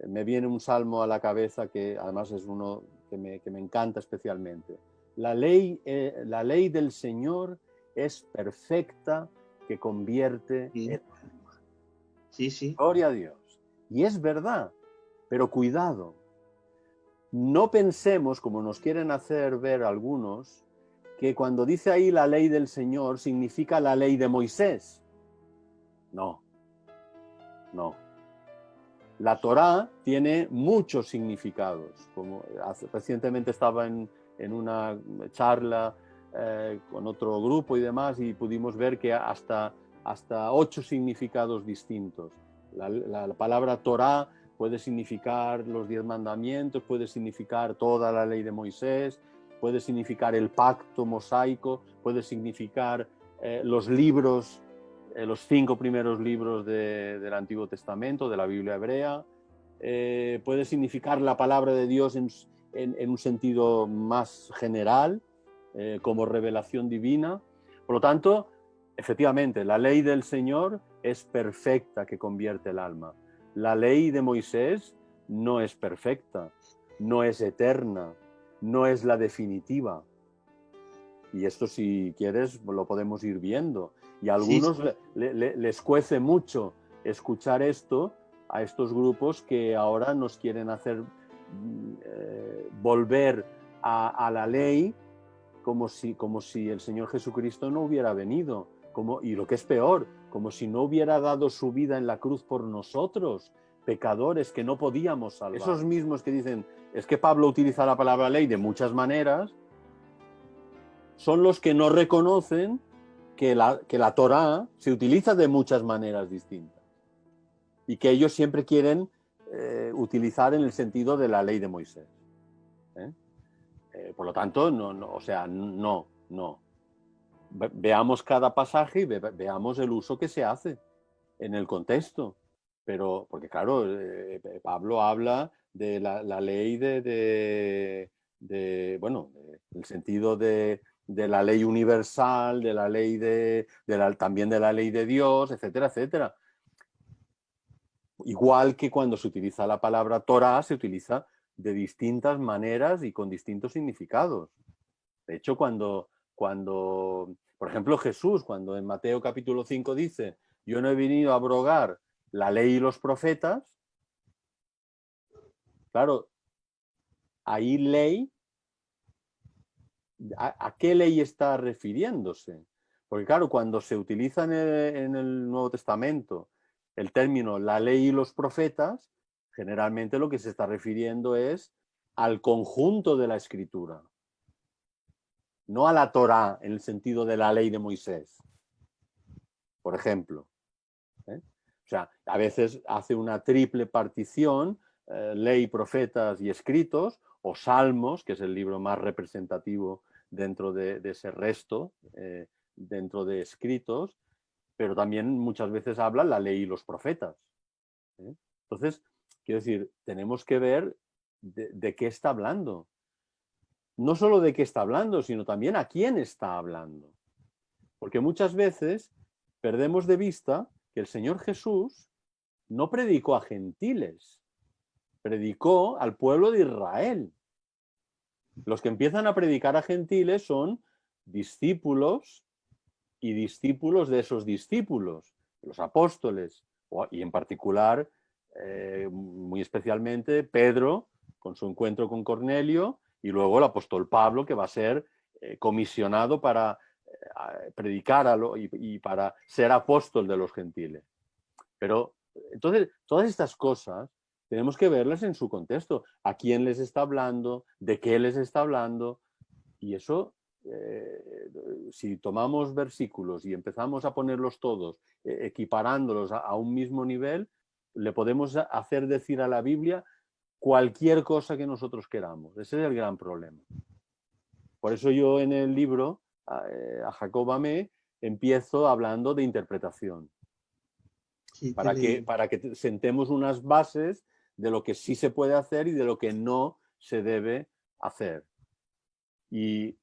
me viene un salmo a la cabeza que además es uno que me encanta especialmente. La ley del Señor es perfecta, que convierte Sí. el alma. Sí, sí. Gloria a Dios. Y es verdad, pero cuidado. No pensemos, como nos quieren hacer ver algunos, que cuando dice ahí la ley del Señor significa la ley de Moisés. No, no. La Torá tiene muchos significados. Como recientemente estaba en una charla con otro grupo y demás, y pudimos ver que hasta 8 significados distintos. La palabra Torá puede significar los 10 mandamientos, puede significar toda la ley de Moisés, puede significar el pacto mosaico, puede significar los libros, los 5 primeros libros del Antiguo Testamento, de la Biblia hebrea, puede significar la palabra de Dios en un sentido más general, como revelación divina. Por lo tanto, efectivamente, la ley del Señor es perfecta, que convierte el alma. La ley de Moisés no es perfecta, no es eterna, no es la definitiva. Y esto, si quieres, lo podemos ir viendo. Y a algunos Sí. les cuece mucho escuchar esto a estos grupos que ahora nos quieren hacer volver a la ley como si el Señor Jesucristo no hubiera venido. Y lo que es peor, como si no hubiera dado su vida en la cruz por nosotros, pecadores que no podíamos salvar. Esos mismos que dicen, es que Pablo utiliza la palabra ley de muchas maneras, son los que no reconocen que la Torá se utiliza de muchas maneras distintas y que ellos siempre quieren utilizar en el sentido de la ley de Moisés. Por lo tanto, no. Veamos cada pasaje y veamos el uso que se hace en el contexto. Pero, porque claro, Pablo habla de la ley el sentido de la ley universal, de la ley también de la ley de Dios, etcétera, etcétera. Igual que cuando se utiliza la palabra Torah, se utiliza de distintas maneras y con distintos significados. De hecho, cuando por ejemplo, Jesús, cuando en Mateo capítulo 5 dice, yo no he venido a abrogar la ley y los profetas, claro, ahí ley, ¿a qué ley está refiriéndose? Porque claro, cuando se utiliza en el Nuevo Testamento el término la ley y los profetas, generalmente lo que se está refiriendo es al conjunto de la Escritura, no a la Torá en el sentido de la ley de Moisés, por ejemplo. O sea, a veces hace una triple partición, ley, profetas y escritos, o Salmos, que es el libro más representativo dentro de ese resto, dentro de escritos, pero también muchas veces habla la ley y los profetas. Entonces, quiero decir, tenemos que ver de qué está hablando. No solo de qué está hablando, sino también a quién está hablando. Porque muchas veces perdemos de vista que el Señor Jesús no predicó a gentiles, predicó al pueblo de Israel. Los que empiezan a predicar a gentiles son discípulos y discípulos de esos discípulos, los apóstoles, y en particular, muy especialmente, Pedro, con su encuentro con Cornelio, y luego el apóstol Pablo, que va a ser comisionado para predicar y para ser apóstol de los gentiles. Pero entonces, todas estas cosas tenemos que verlas en su contexto. ¿A quién les está hablando? ¿De qué les está hablando? Y eso, si tomamos versículos y empezamos a ponerlos todos, equiparándolos a un mismo nivel, le podemos hacer decir a la Biblia cualquier cosa que nosotros queramos. Ese es el gran problema. Por eso yo en el libro, a Jacob Amé, empiezo hablando de interpretación. Sí, Para que sentemos unas bases de lo que sí se puede hacer y de lo que no se debe hacer. Y